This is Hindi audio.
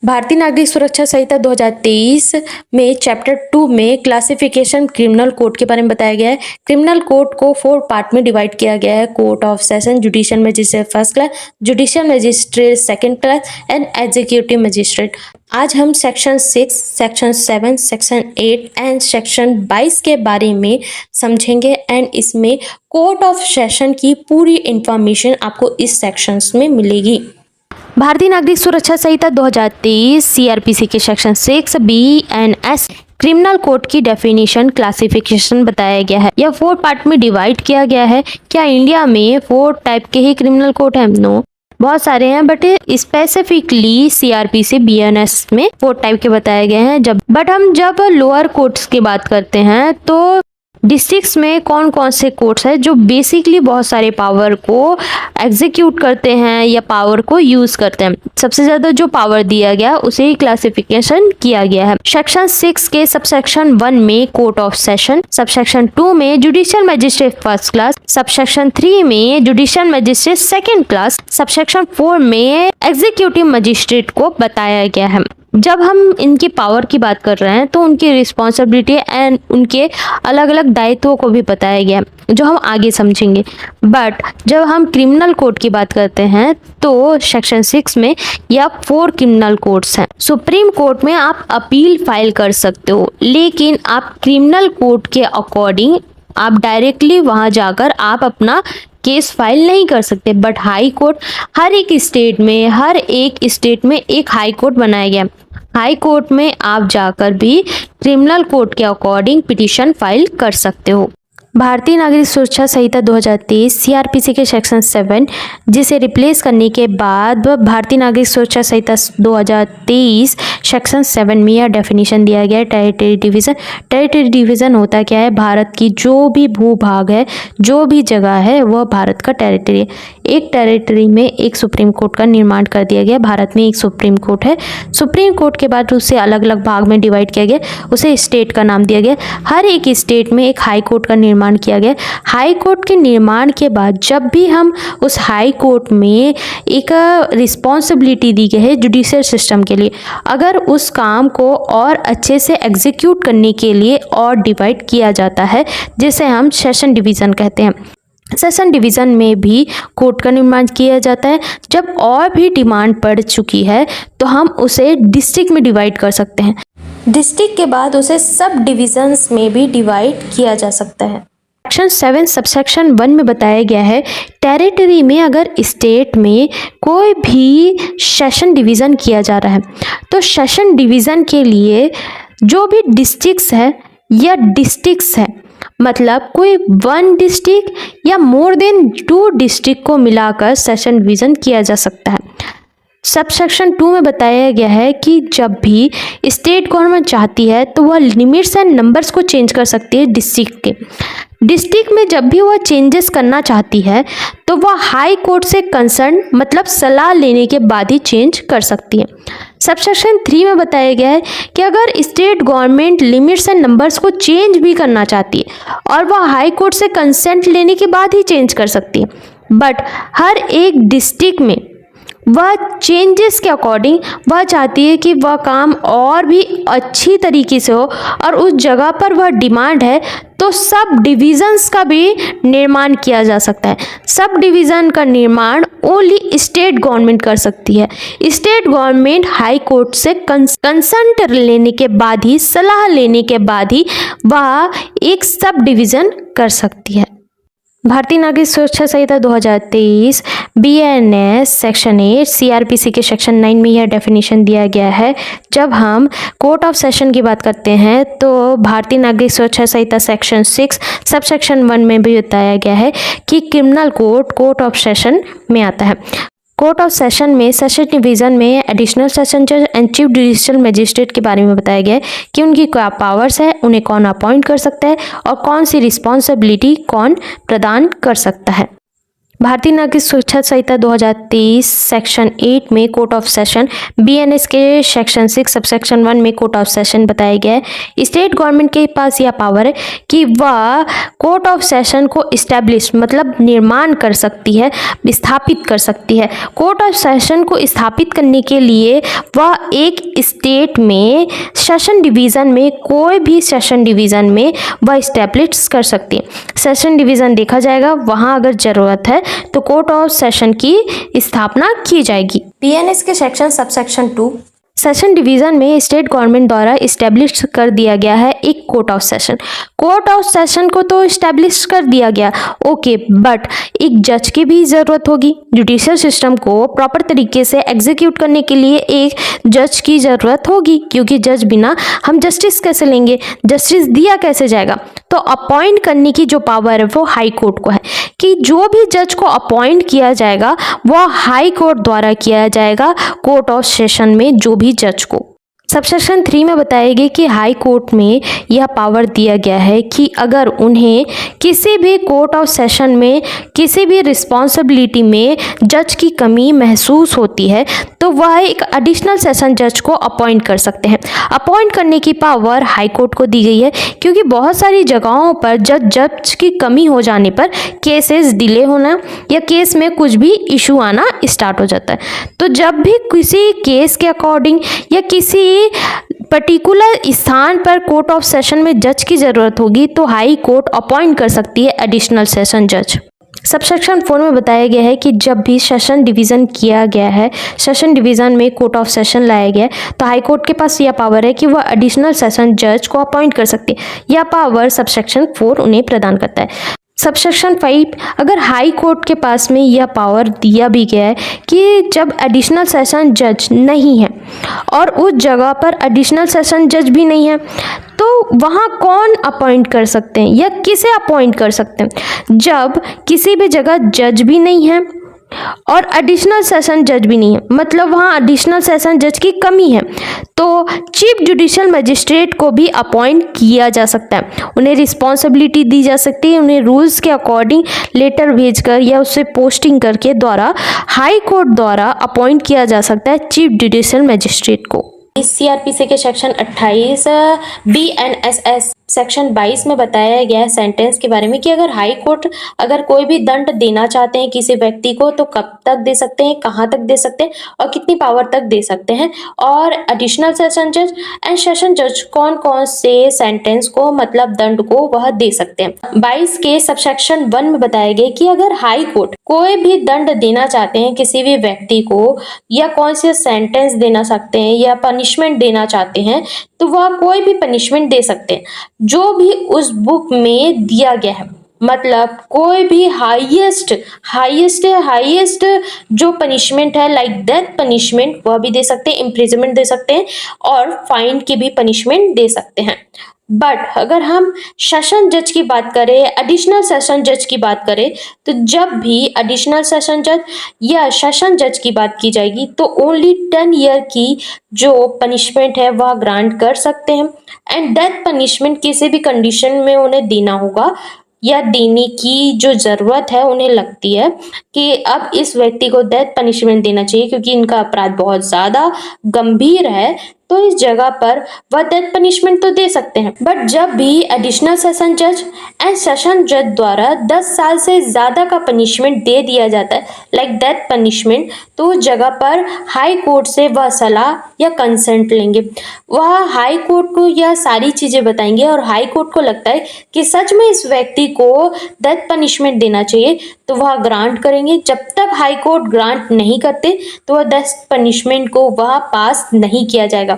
भारतीय नागरिक सुरक्षा संहिता 2023 में चैप्टर 2 में क्लासिफिकेशन क्रिमिनल कोड के बारे में बताया गया है। क्रिमिनल कोड को 4 पार्ट में डिवाइड किया गया है। Court of session, judicial magistrate first class, judicial magistrate second class and executive magistrate. आज हम section 6, section 7, section 8 and section 22 के बारे में समझेंगे एंड इसमें कोर्ट ऑफ सेशन की पूरी इंफॉर्मेशन आपको इस सेक्शंस में मिलेगी। भारतीय नागरिक सुरक्षा संहिता 2023 सीआरपीसी के section 6 B and S criminal code की डेफिनेशन क्लासिफिकेशन बताया गया है। यह 4 पार्ट में डिवाइड किया गया है। क्या इंडिया में 4 टाइप के ही क्रिमिनल कोड हैं? नो, बहुत सारे हैं, बट स्पेसिफिकली सीआरपीसी बीएनएस में 4 टाइप के बताए गए हैं। हम जब लोअर कोर्ट्स की बात करते हैं तो डिस्ट्रिक्ट्स में कौन कौन से कोर्ट्स हैं जो बेसिकली बहुत सारे पावर को एग्जीक्यूट करते हैं या पावर को यूज करते हैं। सबसे ज्यादा जो पावर दिया गया उसे ही क्लासिफिकेशन किया गया है। सेक्शन 6 के सबसेक्शन 1 में कोर्ट ऑफ सेशन, सबसेक्शन 2 में judicial magistrate first class, subsection 3 में judicial magistrate second class, subsection 4 में एग्जीक्यूटिव मजिस्ट्रेट को बताया गया है। जब हम इनकी पावर की बात कर रहे हैं तो उनकी रिस्पॉन्सिबिलिटी एंड उनके अलग अलग दायित्वों को भी बताया गया है जो हम आगे समझेंगे। बट जब हम क्रिमिनल कोड की बात करते हैं तो सेक्शन 6 में या 4 क्रिमिनल कोड्स हैं। सुप्रीम कोर्ट में आप अपील फाइल कर सकते हो, लेकिन आप क्रिमिनल कोड के अकॉर्डिंग आप डायरेक्टली वहां जाकर आप अपना केस फाइल नहीं कर सकते। बट हाई कोर्ट, हर एक स्टेट में एक हाई कोर्ट बनाया गया। हाई कोर्ट में आप जाकर भी क्रिमिनल कोड के अकॉर्डिंग पिटीशन फाइल कर सकते हो। भारतीय नागरिक सुरक्षा संहिता 2023 सीआरपीसी के सेक्शन 7 जिसे रिप्लेस करने के बाद भारतीय नागरिक सुरक्षा संहिता 2023 सेक्शन 7 में यह डेफिनेशन दिया गया है टेरिटरी डिवीज़न। टेरिटरी डिवीज़न होता क्या है? भारत की जो भी भूभाग है, जो भी जगह है, वह भारत का टेरिटरी है। एक टेरिटरी में एक सुप्रीम कोर्ट का निर्माण कर दिया गया। भारत में एक सुप्रीम कोर्ट है। सुप्रीम कोर्ट के बाद उसे अलग अलग भाग में डिवाइड किया गया, उसे स्टेट का नाम दिया गया। हर एक स्टेट में एक हाई कोर्ट का निर्माण किया गया। हाई कोर्ट के निर्माण के बाद जब भी हम उस हाई कोर्ट में एक रिस्पॉन्सिबिलिटी दी गई है जुडिशियल सिस्टम के लिए, अगर उस काम को और अच्छे से एग्जीक्यूट करने के लिए और डिवाइड किया जाता है, जिसे हम सेशन डिवीज़न कहते हैं। सेशन डिवीज़न में भी कोर्ट का निर्माण किया जाता है। जब और भी डिमांड पड़ चुकी है तो हम उसे डिस्ट्रिक्ट में डिवाइड कर सकते हैं। डिस्ट्रिक्ट के बाद उसे सब डिविजन्स में भी डिवाइड किया जा सकता है। सेक्शन 7 सबसेक्शन 1 में बताया गया है टेरिटरी में अगर स्टेट में कोई भी सेशन डिवीज़न किया जा रहा है तो सेशन डिवीज़न के लिए जो भी डिस्ट्रिक्ट्स है या डिस्ट्रिक्ट्स है, मतलब कोई 1 डिस्ट्रिक्ट या मोर देन 2 डिस्ट्रिक्ट को मिलाकर सेशन डिवीज़न किया जा सकता है। सबसेक्शन 2 में बताया गया है कि जब भी स्टेट गवर्नमेंट चाहती है तो वह लिमिट्स एंड नंबर्स को चेंज कर सकती है डिस्ट्रिक्ट के। डिस्ट्रिक्ट में जब भी वह चेंजेस करना चाहती है तो वह हाई कोर्ट से कंसर्न मतलब सलाह लेने के बाद ही चेंज कर सकती है। सबसेक्शन 3 में बताया गया है कि अगर state government limits and numbers को चेंज भी करना चाहती है और वह हाई कोर्ट से कंसेंट लेने के बाद ही चेंज कर सकती है, बट हर एक डिस्ट्रिक्ट में वह चेंजेस के अकॉर्डिंग वह चाहती है कि वह काम और भी अच्छी तरीके से हो और उस जगह पर वह डिमांड है तो सब डिविजन्स का भी निर्माण किया जा सकता है। सब डिवीज़न का निर्माण ओनली स्टेट गवर्नमेंट कर सकती है। स्टेट गवर्नमेंट हाई कोर्ट से कंसर्ट लेने के बाद ही, सलाह लेने के बाद ही वह एक सब डिवीज़न कर सकती है। भारतीय Nagarik Suraksha Sanhita 2023 BNS section 8 CrPC के सेक्शन 9 में यह डेफिनेशन दिया गया है। जब हम कोर्ट ऑफ सेशन की बात करते हैं तो भारतीय नागरिक सुरक्षा संहिता सेक्शन 6 सबसेक्शन 1 में भी बताया गया है कि क्रिमिनल कोर्ट ऑफ सेशन में आता है। कोर्ट ऑफ सेशन में सेशन डिवीज़न में एडिशनल सेशन जज एंड चीफ जुडिशियल मजिस्ट्रेट के बारे में बताया गया है कि उनकी क्या पावर्स है, उन्हें कौन अपॉइंट कर सकता है और कौन सी रिस्पॉन्सिबिलिटी कौन प्रदान कर सकता है। भारतीय नागरिक सुरक्षा संहिता 2023 सेक्शन 8 में कोर्ट ऑफ सेशन, बीएनएस के सेक्शन 6 सबसेक्शन 1 में कोर्ट ऑफ सेशन बताया गया है। स्टेट गवर्नमेंट के पास यह पावर है कि वह कोर्ट ऑफ सेशन को इस्टेब्लिश मतलब निर्माण कर सकती है, स्थापित कर सकती है। कोर्ट ऑफ सेशन को स्थापित करने के लिए वह एक स्टेट में सेशन डिवीज़न में, कोई भी सेशन डिवीज़न में वह इस्टेब्लिश कर सकती है। सेशन डिवीज़न देखा जाएगा, वहाँ अगर ज़रूरत है तो कोर्ट ऑफ सेशन की स्थापना की जाएगी। बीएनएस के सेक्शन सबसेक्शन 2 सेशन डिवीज़न में स्टेट गवर्नमेंट द्वारा इस्टेब्लिश कर दिया गया है एक court of session. Court of session को तो इस्टेब्लिश कर दिया गया, ओके, बट एक जज की भी ज़रूरत होगी। जुडिशियल सिस्टम को प्रॉपर तरीके से एग्जीक्यूट करने के लिए एक जज की ज़रूरत होगी, क्योंकि जज बिना हम जस्टिस कैसे लेंगे, जस्टिस दिया कैसे जाएगा। तो अपॉइंट करने की जो पावर है वो हाई कोर्ट को है कि जो भी जज को अपॉइंट किया जाएगा वह हाई कोर्ट द्वारा किया जाएगा, कोर्ट ऑफ सेशन में जो भी जज को। सबसेक्शन 3 में बताया गया कि हाई कोर्ट में यह पावर दिया गया है कि अगर उन्हें किसी भी कोर्ट ऑफ सेशन में किसी भी रिस्पॉन्सिबिलिटी में जज की कमी महसूस होती है तो वह एक एडिशनल सेशन जज को अपॉइंट कर सकते हैं। अपॉइंट करने की पावर हाई कोर्ट को दी गई है, क्योंकि बहुत सारी जगहों पर जज की कमी हो जाने पर केसेस डिले होना या केस में कुछ भी इशू आना स्टार्ट हो जाता है। तो जब भी किसी केस के अकॉर्डिंग या किसी पर्टिकुलर स्थान पर कोर्ट ऑफ सेशन में जज की जरूरत होगी तो हाई कोर्ट अपॉइंट कर सकती है एडिशनल सेशन जज। सबसेक्शन 4 में बताया गया है कि जब भी सेशन डिवीज़न किया गया है, सेशन डिवीज़न में कोर्ट ऑफ सेशन लाया गया है, तो हाई कोर्ट के पास यह पावर है कि वह एडिशनल सेशन जज को अपॉइंट कर सकती है। यह पावर सबसेक्शन 4 उन्हें प्रदान करता है। सबसेक्शन 5, अगर हाई कोर्ट के पास में यह पावर दिया भी गया है कि जब एडिशनल सेशन जज नहीं है और उस जगह पर एडिशनल सेशन जज भी नहीं है तो वहाँ कौन अपॉइंट कर सकते हैं या किसे अपॉइंट कर सकते हैं। जब किसी भी जगह जज भी नहीं है और एडिशनल सेशन जज भी नहीं है, मतलब वहाँ एडिशनल सेशन जज की कमी है, तो चीफ जुडिशियल मजिस्ट्रेट को भी अपॉइंट किया जा सकता है। उन्हें रिस्पॉन्सिबिलिटी दी जा सकती है, उन्हें रूल्स के अकॉर्डिंग लेटर भेजकर या उससे पोस्टिंग करके द्वारा हाई कोर्ट द्वारा अपॉइंट किया जा सकता है चीफ जुडिशियल मजिस्ट्रेट को। सीआरपीसी के सेक्शन 28 बीएनएसएस सेक्शन 22 में बताया गया है सेंटेंस के बारे में कि अगर हाई कोर्ट अगर कोई भी दंड देना चाहते हैं किसी व्यक्ति को तो कब तक दे सकते हैं, कहाँ तक दे सकते हैं और कितनी पावर तक दे सकते हैं, और एडिशनल सेशन जज एंड सेशन जज कौन कौन से सेंटेंस को मतलब दंड को वह दे सकते हैं। 22 के सबसेक्शन 1 में बताया गया कि अगर हाई कोर्ट कोई भी दंड देना चाहते हैं किसी भी व्यक्ति को या कौन से सेंटेंस देना सकते हैं या पनिशमेंट देना चाहते हैं तो वह कोई भी पनिशमेंट दे सकते हैं जो भी उस बुक में दिया गया है। मतलब कोई भी हाईएस्ट जो पनिशमेंट है लाइक डेथ पनिशमेंट वह भी दे सकते हैं, इम्प्रिजनमेंट दे सकते हैं और फाइन की भी पनिशमेंट दे सकते हैं। बट अगर हम सेशन जज की बात करें, एडिशनल सेशन जज की बात करें, तो जब भी एडिशनल सेशन जज या सेशन जज की बात की जाएगी तो ओनली 10 ईयर की जो पनिशमेंट है वह ग्रांट कर सकते हैं एंड डेथ पनिशमेंट किसी भी कंडीशन में उन्हें देना होगा या देने की जो ज़रूरत है उन्हें लगती है कि अब इस व्यक्ति को डेथ पनिशमेंट देना चाहिए क्योंकि इनका अपराध बहुत ज़्यादा गंभीर है, तो इस जगह पर वह डेथ पनिशमेंट तो दे सकते हैं। बट जब भी एडिशनल सेशन जज एंड सेशन जज द्वारा 10 साल से ज़्यादा का पनिशमेंट दे दिया जाता है लाइक डेथ पनिशमेंट, तो उस जगह पर हाई कोर्ट से वह सलाह या कंसेंट लेंगे। वह हाई कोर्ट को यह सारी चीज़ें बताएंगे और हाई कोर्ट को लगता है कि सच में इस व्यक्ति को डेथ पनिशमेंट देना चाहिए तो वह ग्रांट करेंगे। जब तक हाई कोर्ट ग्रांट नहीं करते तो वह डेथ पनिशमेंट को वह पास नहीं किया जाएगा।